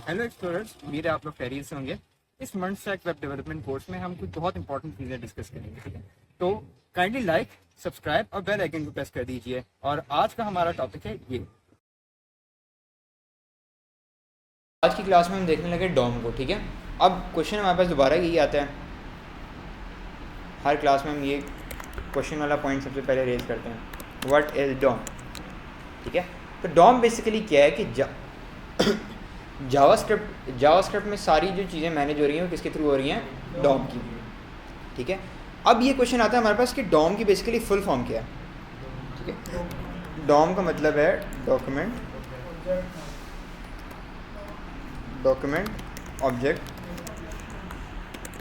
Hello explorers, उम्मीद है आप लोग खैरियत से होंगे। इस month stack web development course में हम कुछ बहुत इंपॉर्टेंट चीज़ें डिस्कस करेंगे, ठीक है। तो काइंडली लाइक, सब्सक्राइब और बेल आइकन को प्रेस कर दीजिए। और आज का हमारा टॉपिक है ये। आज की क्लास में हम देखने लगे डॉम को, ठीक है। अब क्वेश्चन हमारे पास दोबारा यही आता है, हर क्लास में हम ये क्वेश्चन वाला पॉइंट सबसे पहले रेज करते हैं, व्हाट इज डॉम, ठीक है। तो डॉम बेसिकली क्या है कि जावास्क्रिप्ट में सारी जो चीज़ें मैनेज हो रही हैं वो किसके थ्रू हो रही हैं, डॉम की, ठीक है। अब ये क्वेश्चन आता है हमारे पास कि डॉम की बेसिकली फुल फॉर्म क्या है, ठीक है। डॉम का मतलब है डॉक्यूमेंट ऑब्जेक्ट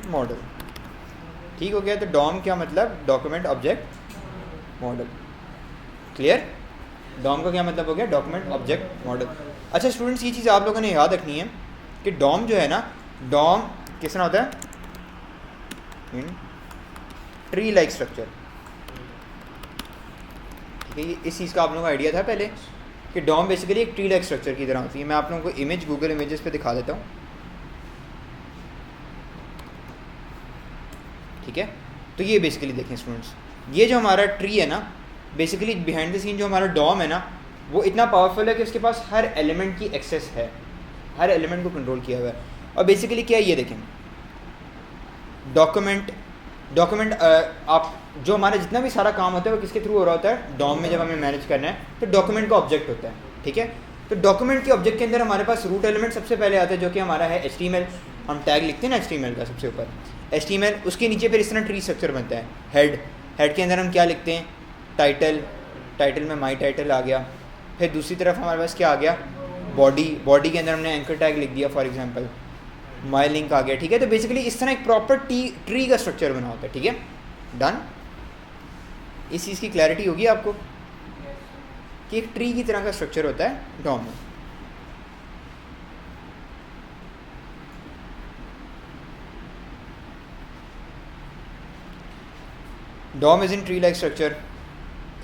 मॉडल, ठीक हो गया। तो डॉम क्या मतलब, document object model, clear. DOM का क्या मतलब हो गया, डॉक्यूमेंट ऑब्जेक्ट मॉडल। अच्छा स्टूडेंट्स, ये चीज़ आप लोगों ने याद रखनी है कि डॉम जो है ना, डॉम किस तरह होता है, इन ट्री लाइक स्ट्रक्चर, ठीक है। ये इस चीज़ का आप लोगों को आइडिया था पहले कि डॉम बेसिकली एक ट्री लाइक स्ट्रक्चर की तरह होती है। मैं आप लोगों को इमेज गूगल इमेजेस पे दिखा देता हूँ, ठीक है। तो ये बेसिकली देखें स्टूडेंट्स, ये जो हमारा ट्री है ना, बेसिकली बिहाइंड द सीन जो हमारा डॉम है ना, वो इतना पावरफुल है कि उसके पास हर एलिमेंट की एक्सेस है, हर एलिमेंट को कंट्रोल किया हुआ है। और बेसिकली क्या है ये देखें, डॉक्यूमेंट आप जो हमारा जितना भी सारा काम होता है वो किसके थ्रू हो रहा होता है, डॉम में जब हमें मैनेज करना है तो डॉक्यूमेंट का ऑब्जेक्ट होता है, ठीक है। तो डॉक्यूमेंट के ऑब्जेक्ट के अंदर हमारे पास रूट एलिमेंट सबसे पहले आता है जो कि हमारा है HTML। हम टैग लिखते हैं ना HTML का सबसे ऊपर, HTML, उसके नीचे फिर इस तरह ट्री स्ट्रक्चर बनता है। हेड के अंदर हम क्या लिखते हैं, टाइटल में माई टाइटल आ गया। फिर दूसरी तरफ हमारे पास क्या आ गया, बॉडी के अंदर हमने एंकर टैग लिख दिया, फॉर एग्जांपल माई लिंक आ गया, ठीक है। तो बेसिकली इस तरह एक प्रॉपर ट्री का स्ट्रक्चर बना होता है, ठीक है। डन। इस चीज़ की क्लैरिटी होगी आपको कि एक ट्री की तरह का स्ट्रक्चर होता है डॉम में। DOM is in tree like structure,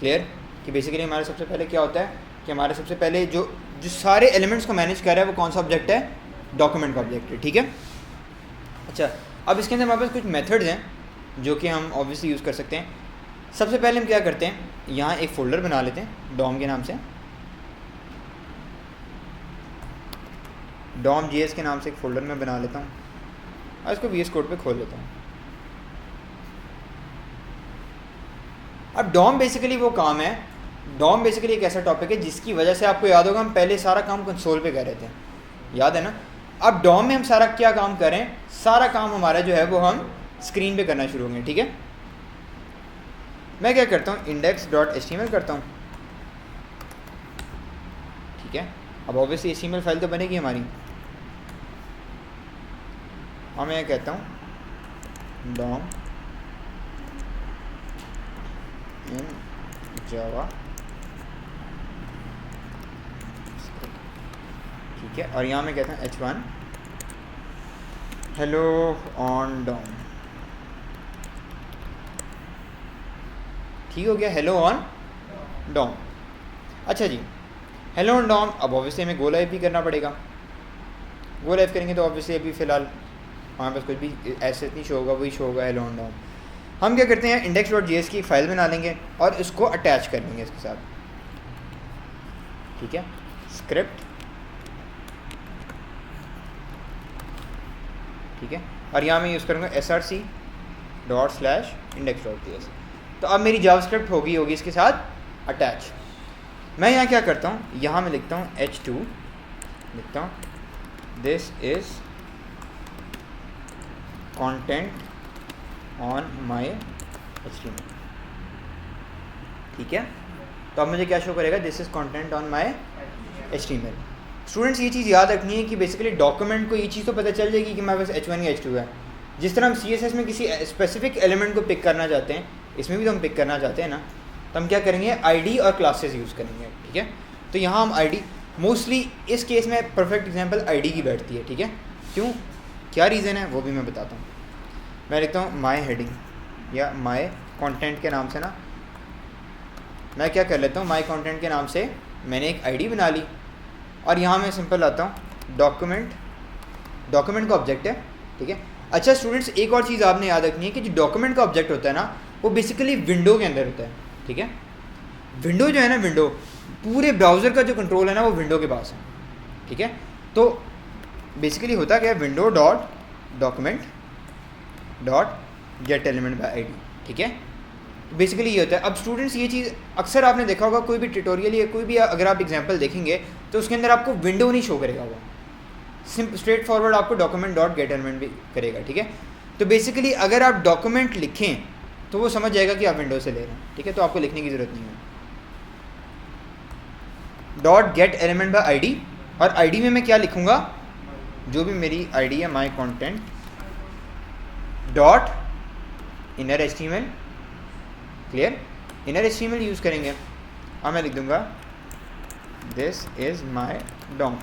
clear. कि बेसिकली हमारे सबसे पहले क्या होता है कि हमारे सबसे पहले जो सारे एलिमेंट्स को मैनेज कर रहा है वो कौन सा ऑब्जेक्ट है, डॉक्यूमेंट का ऑब्जेक्ट है, ठीक है। अच्छा, अब इसके अंदर हमारे पास कुछ मेथड्स हैं जो कि हम ऑब्वियसली यूज़ कर सकते हैं। सबसे पहले हम क्या करते हैं, यहाँ एक फ़ोल्डर बना लेते हैं डॉम के नाम से, डॉम JS के नाम से एक फ़ोल्डर में बना लेता हूँ और इसको VS कोड पे खोल लेता हूँ। अब डॉम बेसिकली वो काम है, डॉम बेसिकली एक ऐसा टॉपिक है जिसकी वजह से आपको याद होगा हम पहले सारा काम कंसोल पे कर रहे थे, याद है ना। अब डॉम में हम सारा क्या काम करें, सारा काम हमारा जो है वो हम स्क्रीन पे करना शुरू होंगे, ठीक है। मैं क्या करता हूँ, index.html करता हूँ, ठीक है। अब ऑब्वियसली HTML फाइल तो बनेगी हमारी, और मैं कहता हूँ डॉम इन जावा, ठीक है। और यहाँ मैं कहता हूँ H1 हेलो ऑन डॉम, ठीक हो गया, हेलो ऑन डॉम। अच्छा जी, हेलो ऑन डॉम। अब ऑब्वियसली हमें गो लाइव भी करना पड़ेगा, गो लाइव करेंगे तो ऑब्वियसली अभी फ़िलहाल हमारे पास कुछ भी ऐसे नहीं शो होगा, वही शो होगा हेलो ऑन डॉम। हम क्या करते हैं, index.js की एक फ़ाइल बना लेंगे और इसको अटैच कर लेंगे इसके साथ, ठीक है। स्क्रिप्ट, ठीक है। और यहाँ मैं यूज़ करूँगा src./index.js। तो अब मेरी जावास्क्रिप्ट होगी इसके साथ अटैच। मैं यहाँ क्या करता हूँ, यहाँ मैं लिखता हूँ H2, लिखता हूँ this is content on my HTML, ठीक है। तो अब मुझे क्या शो करेगा, this is content on my HTML। Students ये चीज़ याद रखनी है कि बेसिकली डॉक्यूमेंट को ये चीज़ तो पता चल जाएगी कि हमारे पास H1 या H2 है। जिस तरह हम CSS में किसी स्पेसिफिक एलिमेंट को पिक करना चाहते हैं, इसमें भी तो हम पिक करना चाहते हैं ना, तो हम क्या करेंगे, ID और क्लासेस यूज़ करेंगे, ठीक है। तो यहाँ हम ID, मोस्टली इस केस में परफेक्ट एग्जांपल ID की बैठती है, ठीक है। क्यों, क्या रीज़न है वो भी मैं बताता हूँ। मैं लिखता हूँ माई हेडिंग या माई कंटेंट के नाम से ना, मैं क्या कर लेता हूँ, माई कंटेंट के नाम से मैंने एक ID बना ली और यहाँ मैं सिंपल आता हूँ डॉक्यूमेंट डॉक्यूमेंट का ऑब्जेक्ट है, ठीक है। अच्छा स्टूडेंट्स, एक और चीज़ आपने याद रखनी है कि जो डॉक्यूमेंट का ऑब्जेक्ट होता है ना, वो बेसिकली विंडो के अंदर होता है, ठीक है। विंडो जो है ना, विंडो पूरे ब्राउज़र का जो कंट्रोल है ना, वो विंडो के पास है, ठीक है। तो बेसिकली होता क्या है, window dot document dot get element bye ID, ठीक है। तो बेसिकली ये होता है। अब स्टूडेंट्स ये चीज़ अक्सर आपने देखा होगा, कोई भी ट्यूटोरियल या कोई भी अगर आप एग्जांपल देखेंगे तो उसके अंदर आपको विंडो नहीं शो करेगा, वो सिंपल स्ट्रेट फॉरवर्ड आपको डॉक्यूमेंट डॉट गेट एलिमेंट भी करेगा, ठीक है। तो बेसिकली अगर आप डॉक्यूमेंट लिखें तो वो समझ जाएगा कि आप विंडो से ले रहे हैं, ठीक है। तो आपको लिखने की ज़रूरत नहीं है। Dot get element bye ID, और आईडी में मैं क्या लिखूँगा, जो भी मेरी आईडी है, my content dot inner HTML, clear, inner HTML use करेंगे। अब मैं लिख दूंगा दिस इज़ माई डॉम,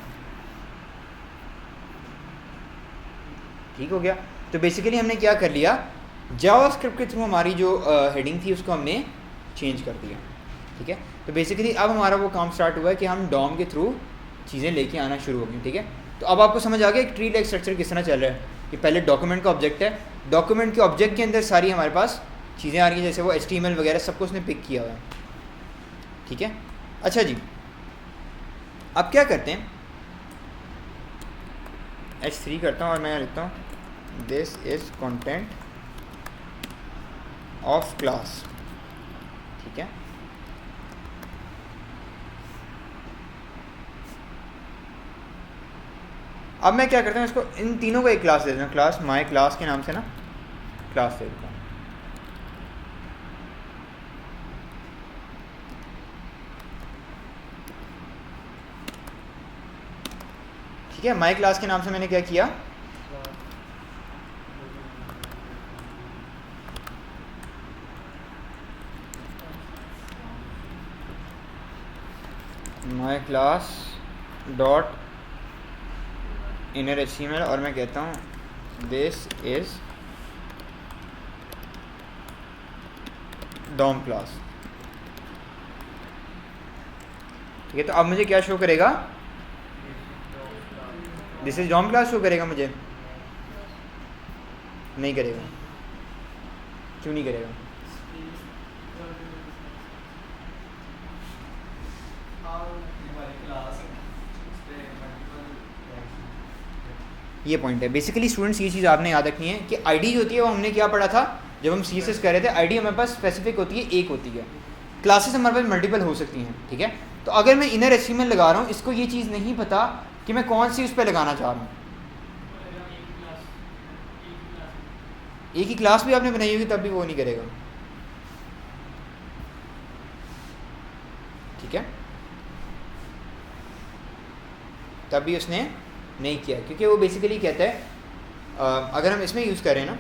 ठीक हो गया। तो बेसिकली हमने क्या कर लिया, जावास्क्रिप्ट के थ्रू हमारी जो हेडिंग थी उसको हमने चेंज कर दिया, ठीक है। तो बेसिकली अब हमारा वो काम स्टार्ट हुआ है कि हम डॉम के थ्रू चीज़ें लेके आना शुरू हो गई, ठीक है। तो अब आपको समझ आ गया एक ट्री लाइक स्ट्रक्चर किस तरह चल रहा है कि पहले डॉक्यूमेंट का ऑब्जेक्ट है, डॉक्यूमेंट के ऑब्जेक्ट के अंदर सारी हमारे पास चीज़ें आ रही हैं, जैसे वो HTML वगैरह सबको उसने पिक किया हुआ है, ठीक है। अच्छा जी, अब क्या करते हैं, H3 करता हूँ और मैं लिखता हूँ this is content of class, ठीक है। अब मैं क्या करता हूँ, इसको इन तीनों को एक क्लास दे देता हूँ, क्लास माई क्लास के नाम से ना क्लास दे देता हूँ, ठीक है। माई क्लास के नाम से मैंने क्या किया, माई क्लास डॉट इनर HTML, और मैं कहता हूँ दिस इज डॉम क्लास, ठीक है। तो अब मुझे क्या शो करेगा, this is DOM class show करेगा मुझे, नहीं करेगा, क्यों नहीं करेगा, ये पॉइंट है। बेसिकली स्टूडेंट्स ये चीज़ आपने याद रखनी है कि आईडी जो होती है वो हमने क्या पढ़ा था जब हम CSS कर रहे थे, आईडी हमारे पास स्पेसिफिक होती है, एक होती है। क्लासेस हमारे पास मल्टीपल हो सकती हैं, ठीक है। तो अगर मैं इनर HTML लगा रहा हूँ, इसको ये चीज़ नहीं पता कि मैं कौन सी उस पर लगाना चाह रहा हूँ। एक ही क्लास भी आपने बनाई होगी तब भी वो नहीं करेगा, ठीक है, तब भी उसने नहीं किया, क्योंकि वो बेसिकली कहता है अगर हम इसमें यूज़ करें ना,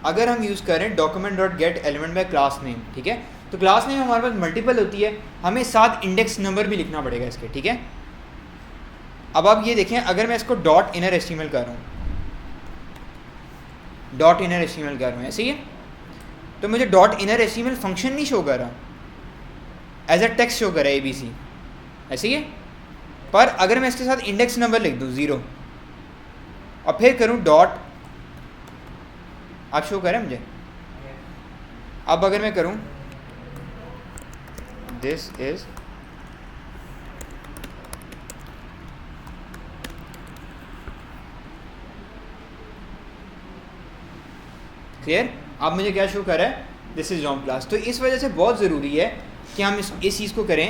अगर हम यूज़ करें document dot get element bye class name, ठीक है। तो क्लास नेम हमारे पास मल्टीपल होती है, हमें साथ इंडेक्स नंबर भी लिखना पड़ेगा इसके, ठीक है। अब आप ये देखें, अगर मैं इसको डॉट इनर HTML कर रहा हूँ, डॉट इनर HTML कर रहा हूँ, ऐसे ही है, तो मुझे डॉट इनर HTML फंक्शन नहीं शो कर रहा, एज अ टेक्स्ट शो कर रहा है ABC, ऐसे ही है। पर अगर मैं इसके साथ इंडेक्स नंबर लिख दूँ 0 और फिर करूँ डॉट, आप शो करें मुझे। अब अगर मैं करूँ दिस इज क्लियर, अब मुझे क्या शो कर रहा है, दिस इज डॉम क्लास। तो इस वजह से बहुत ज़रूरी है कि हम इस चीज़ को करें,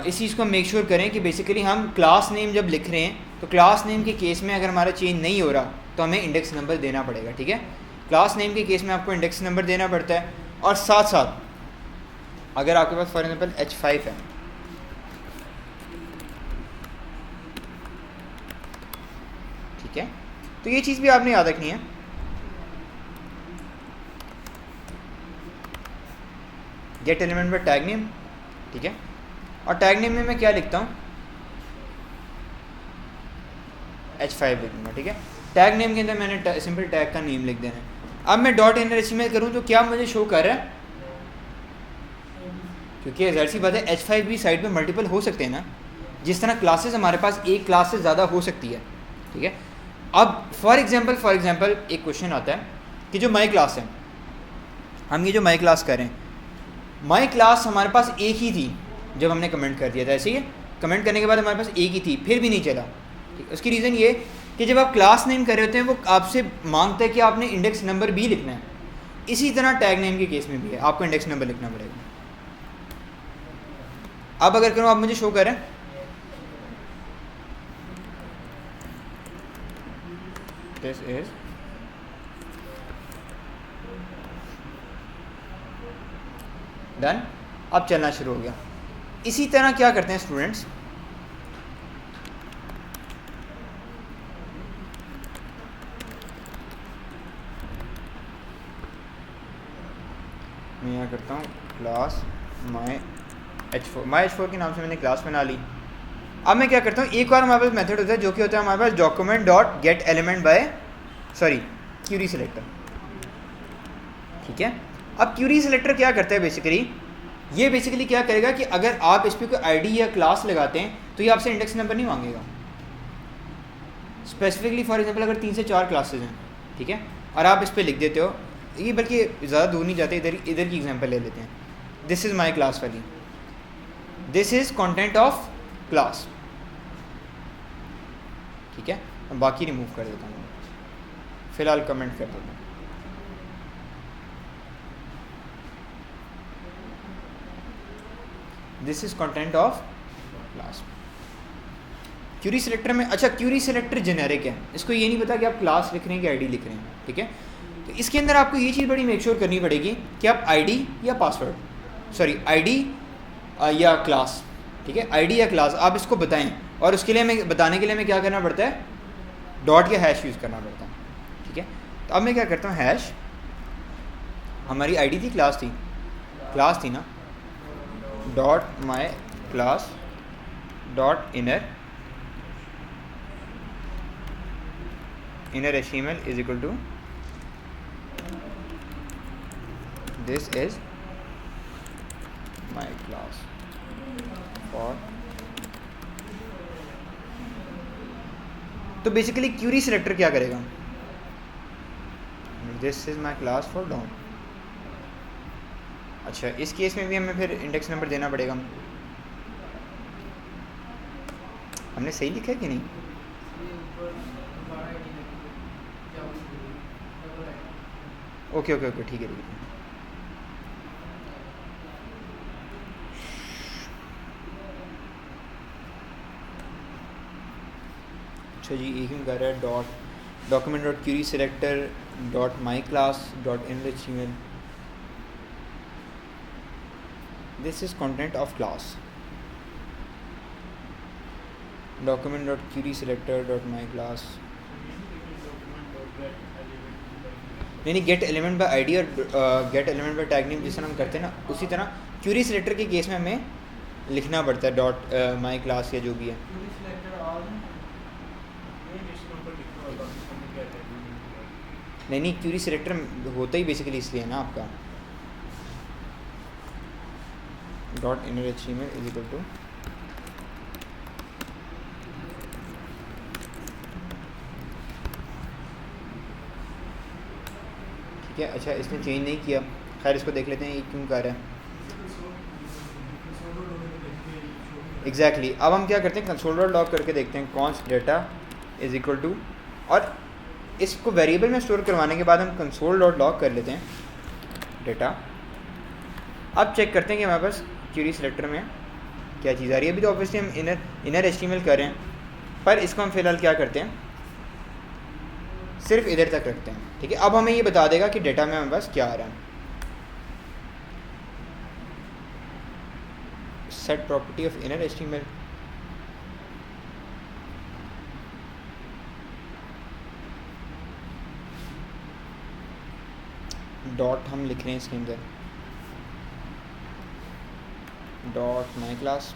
इस चीज़ को मेक श्योर करें कि बेसिकली हम क्लास नेम जब लिख रहे हैं तो क्लास नेम के केस में अगर हमारा चेंज नहीं हो रहा तो हमें इंडेक्स नंबर देना पड़ेगा, ठीक है। क्लास नेम के केस में आपको इंडेक्स नंबर देना पड़ता है, और साथ साथ अगर आपके पास फॉर एग्जाम्पल H5 है, ठीक है, तो ये चीज़ भी आपने याद रखनी है। गेट एलिमेंट पर टैग नेम, ठीक है, और टैग नेम में मैं क्या लिखता हूँ, H5 लिखूँगा, ठीक है। टैग नेम के अंदर मैंने सिंपल टैग का नेम लिख देना है। अब मैं डॉट इनर HTML करूँ तो क्या मुझे शो कर रहा है, क्योंकि ज़ाहिर सी बात है H5 भी साइड पे मल्टीपल हो सकते हैं ना, जिस तरह क्लासेस हमारे पास एक क्लास से ज़्यादा हो सकती है, ठीक है। अब फॉर एग्जांपल एक क्वेश्चन आता है कि जो माई क्लास है, हम ये जो माई क्लास करें, माई क्लास हमारे पास एक ही थी जब हमने कमेंट कर दिया था, ऐसे ही कमेंट करने के बाद हमारे पास एक ही थी, फिर भी नहीं चला, ठीक है। उसकी रीज़न ये कि जब आप क्लास नेम कर रहे होते हैं वो आपसे मांगता है कि आपने इंडेक्स नंबर भी लिखना है। इसी तरह टैग नेम के केस में भी है, आपको इंडेक्स नंबर लिखना पड़ेगा। अब अगर करूँ, आप मुझे शो करें, दिस इज डन। अब चलना शुरू हो गया। इसी तरह क्या करते हैं स्टूडेंट्स, मैं यहाँ करता हूँ क्लास माई H4 के नाम से मैंने क्लास बना ली। अब मैं क्या करता हूँ, एक और हमारे पास मेथड होता है जो कि होता है हमारे पास document dot get element by query selector, ठीक है। अब क्यूरी सिलेक्टर क्या करता है बेसिकली, ये बेसिकली क्या करेगा कि अगर आप इस पर कोई आईडी या क्लास लगाते हैं तो ये आपसे इंडेक्स नंबर नहीं मांगेगा। स्पेसिफिकली फॉर एग्जांपल अगर 3 से 4 क्लासेज हैं, ठीक है, और आप इस पर लिख देते हो, ये बल्कि ज़्यादा दूर नहीं जाते, इधर की एग्जांपल ले लेते हैं, दिस इज़ माई क्लास वाली, this is content of class, ठीक है। अब बाकी रिमूव कर देता हूँ, फ़िलहाल कमेंट कर देता हूँ। This is content of class. Curie selector में, अच्छा क्यूरी सिलेक्टर जेनेरिक है, इसको ये नहीं पता कि आप क्लास लिख रहे हैं कि आईडी लिख रहे हैं, ठीक है। तो इसके अंदर आपको ये चीज़ बड़ी मेक श्योर करनी पड़ेगी कि आप आईडी या आईडी या क्लास, ठीक है, आईडी या क्लास आप इसको बताएं, और उसके लिए मैं बताने के लिए मैं क्या करना पड़ता है, डॉट या हैश यूज़ करना पड़ता है, ठीक है। तो अब मैं क्या करता हूँ, हैश, हमारी आईडी थी क्लास थी ना, dot my class dot inner HTML is equal to this is my class for. तो बेसिकली क्यूरी सिलेक्टर क्या करेगा, this is my class for DOM. अच्छा, इस केस में भी हमें फिर इंडेक्स नंबर देना पड़ेगा। हमने सही लिखा है कि नहीं, ओके, ठीक है। अच्छा जी, एक ही कह रहा है document dot query selector dot my class dot in HTML, this is content of class, document dot query selector dot my class, नहीं गेट एलिमेंट बाय आईडी और gate element bye tag name जिस तरह हम करते हैं ना, उसी तरह क्यूरी सिलेक्टर के केस में हमें लिखना पड़ता है डॉट माई क्लास या जो भी है। नहीं क्यूरी सिलेक्टर होता ही बेसिकली इसलिए ना आपका dot inner HTML is equal to, ठीक है। अच्छा, इसने चेंज नहीं किया, खैर इसको देख लेते हैं ये क्यों कर रहा है। एग्जैक्टली अब हम क्या करते हैं, कंसोल डॉट लॉग करके देखते हैं const data is equal to, और इसको वेरिएबल में स्टोर करवाने के बाद हम कंसोल डॉट लॉग कर लेते हैं डेटा। अब चेक करते हैं कि हमारे पास क्यूरी सिलेक्टर में क्या चीज़ आ रही है। अभी तो ऑब्वियसली हम इनर HTML कर रहे हैं, पर इसको हम फिलहाल क्या करते हैं, सिर्फ इधर तक रखते हैं, ठीक है। अब हमें ये बता देगा कि डेटा में हमारे पास क्या आ रहा है। Set property of inner HTML, dot हम लिख रहे हैं इसके अंदर डॉट माई क्लास,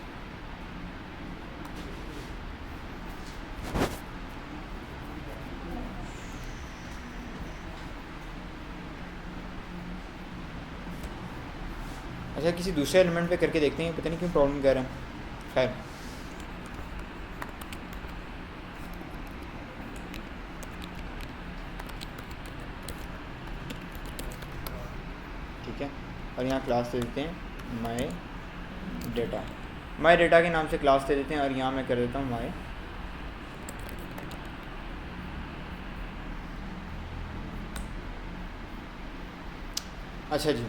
अच्छा किसी दूसरे एलिमेंट पे करके देखते हैं, पता नहीं क्यों प्रॉब्लम कर रहा है। खैर और यहाँ क्लास दे देते हैं माई डेटा। माई डेटा के नाम से क्लास दे देते हैं और यहाँ मैं कर देता हूँ माई अच्छा जी,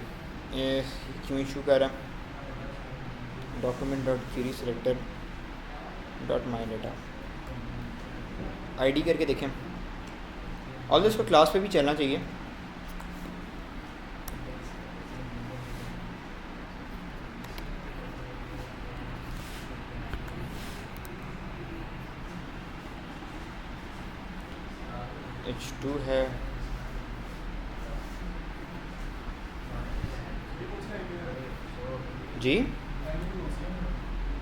ये क्यों इशू कर रहा है document dot query selector dot my data I करके देखें। ऑल्दो इसको क्लास पे भी चलना चाहिए। H2 है, जी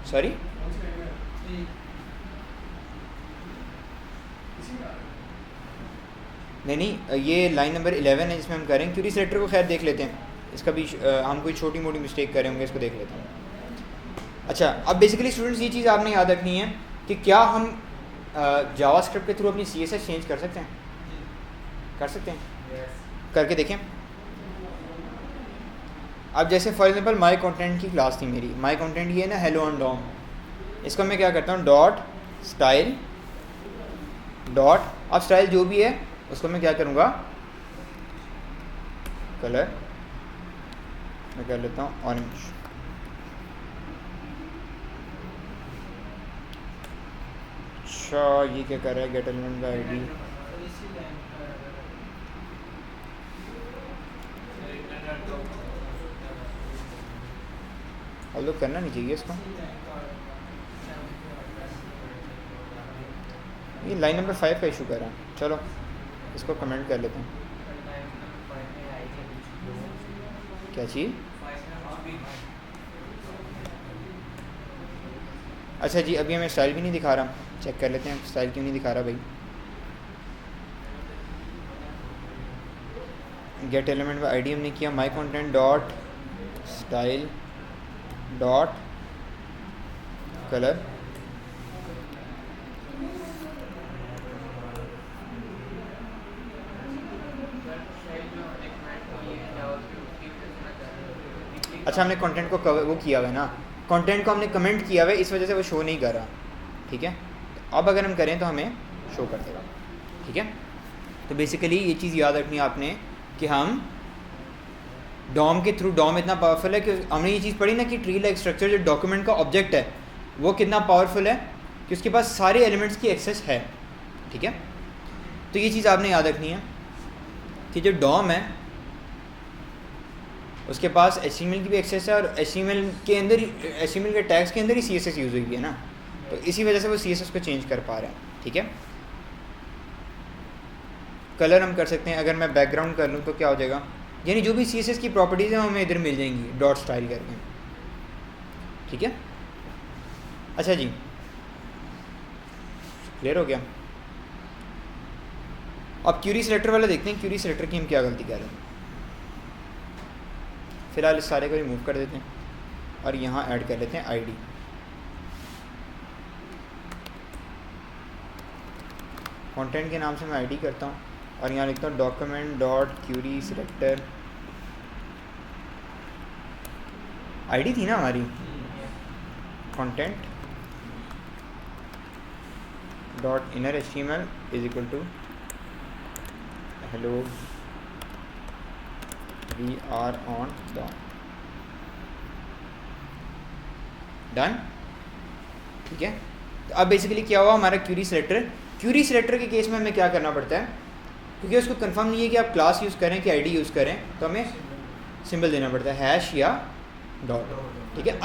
सॉरी नहीं, ये लाइन नंबर 11 है जिसमें हम करें क्यूरी सिलेक्टर को। खैर देख लेते हैं, इसका भी हम कोई छोटी मोटी मिस्टेक कर रहे होंगे, इसको देख लेते हैं। अच्छा, अब बेसिकली स्टूडेंट्स ये चीज़ आपने याद रखनी है कि क्या हम जावास्क्रिप्ट के थ्रू अपनी CSS चेंज कर सकते हैं? कर सकते हैं, करके देखें। अब जैसे फॉर एग्जांपल माई कंटेंट की क्लास थी मेरी, माई कंटेंट ये है ना हेलो ऑन डॉम, इसको मैं क्या करता हूँ डॉट स्टाइल डॉट, अब स्टाइल जो भी है उसको मैं क्या करूँगा कलर मैं कर लेता हूँ ऑरेंज। अच्छा ये क्या कर रहा है गेट एलिमेंट का ID, अब लोग करना नहीं चाहिए इसको। ये लाइन नंबर 5 का इशू कर रहा है, चलो इसको कमेंट कर लेते हैं। क्या चीज़? अच्छा जी, अभी हमें स्टाइल भी नहीं दिखा रहा, चेक कर लेते हैं स्टाइल क्यों नहीं दिखा रहा भाई। गेट एलिमेंट का ID हमने किया my content dot style dot colour, अच्छा हमने कंटेंट को वो किया हुआ है ना, कंटेंट को हमने कमेंट किया हुआ है, इस वजह से वो शो नहीं कर रहा, ठीक है। अब अगर हम करें तो हमें शो कर देगा, ठीक है। तो बेसिकली ये चीज़ याद रखनी है आपने कि हम डॉम के थ्रू, डॉम इतना पावरफुल है कि हमने ये चीज़ पढ़ी ना कि ट्री लाइक स्ट्रक्चर जो डॉक्यूमेंट का ऑब्जेक्ट है वो कितना पावरफुल है कि उसके पास सारे एलिमेंट्स की एक्सेस है, ठीक है। तो ये चीज़ आपने याद रखनी है कि जो डॉम है उसके पास HTML की भी एक्सेस है और HTML के अंदर ही, HTML के टैग्स के अंदर ही CSS यूज़ हुई है ना, तो इसी वजह से वो CSS को चेंज कर पा रहे हैं, ठीक है। कलर हम कर सकते हैं, अगर मैं बैकग्राउंड कर लूँ तो क्या हो जाएगा, यानी जो भी CSS की प्रॉपर्टीज़ हैं हमें इधर मिल जाएंगी डॉट स्टाइल करके, ठीक है। अच्छा जी, क्लियर हो गया। अब क्यूरी सिलेक्टर वाला देखते हैं, क्यूरी सिलेक्टर की हम क्या गलती कर रहे हैं। फ़िलहाल इस सारे को रिमूव कर देते हैं और यहाँ ऐड कर लेते हैं ID। कंटेंट के नाम से मैं ID करता हूँ और यहाँ लिखता हूँ document dot query selector, ID थी ना हमारी, content dot inner HTML is equal to hello we are on done, ठीक है। तो अब बेसिकली क्या हुआ हमारा क्यूरी सिलेक्टर के केस में हमें क्या करना पड़ता है, क्योंकि उसको कंफर्म नहीं है कि आप क्लास यूज़ करें कि ID यूज़ करें, तो हमें सिंबल देना पड़ता है हैश या डॉट, ठीक है।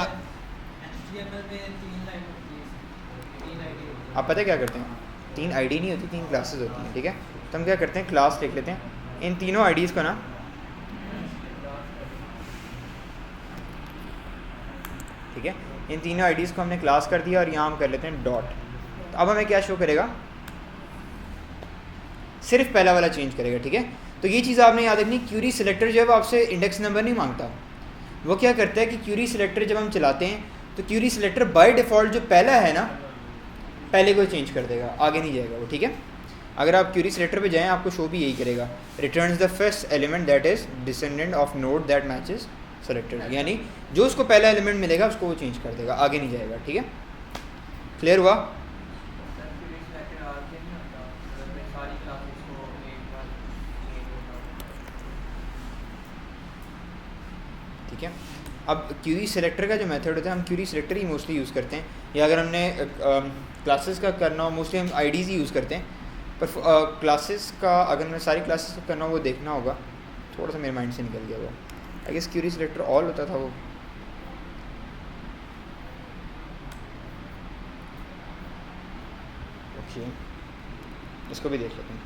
आप पता है क्या करते हैं, 3 ID नहीं होती, 3 क्लासेस होती हैं, ठीक है। तो हम क्या करते हैं क्लास लिख लेते हैं, इन तीनों IDs को ना ठीक है, इन तीनों IDs को हमने क्लास कर दिया और यहाँ हम कर लेते हैं डॉट। तो अब हमें क्या शो करेगा, सिर्फ पहला वाला चेंज करेगा, ठीक है। तो ये चीज़ आपने याद रखनी, क्यूरी सिलेक्टर जो है वो आपसे इंडेक्स नंबर नहीं मांगता, वो क्या करता है कि क्यूरी सिलेक्टर जब हम चलाते हैं तो क्यूरी सिलेक्टर बाय डिफ़ॉल्ट जो पहला है ना, पहले को चेंज कर देगा, आगे नहीं जाएगा वो, ठीक है। अगर आप क्यूरी सिलेक्टर पे जाएं आपको शो भी यही करेगा, returns the first element that is descendant of node that matches selected, यानी जो उसको पहला एलिमेंट मिलेगा उसको वो चेंज कर देगा, आगे नहीं जाएगा। ठीक है, क्लियर हुआ? ठीक है, अब क्यूरी सेलेक्टर का जो मेथड होता है, हम क्यूरी सेलेक्टर ही मोस्टली यूज़ करते हैं, या अगर हमने क्लासेस का करना हो मोस्टली हम आईडीज़ ही यूज़ करते हैं। पर क्लासेस का अगर मैं सारी क्लासेस का करना हो वो देखना होगा, थोड़ा सा मेरे माइंड से निकल गया वो। I guess query selector all होता था वो। ओके, इसको भी देख लेते हैं।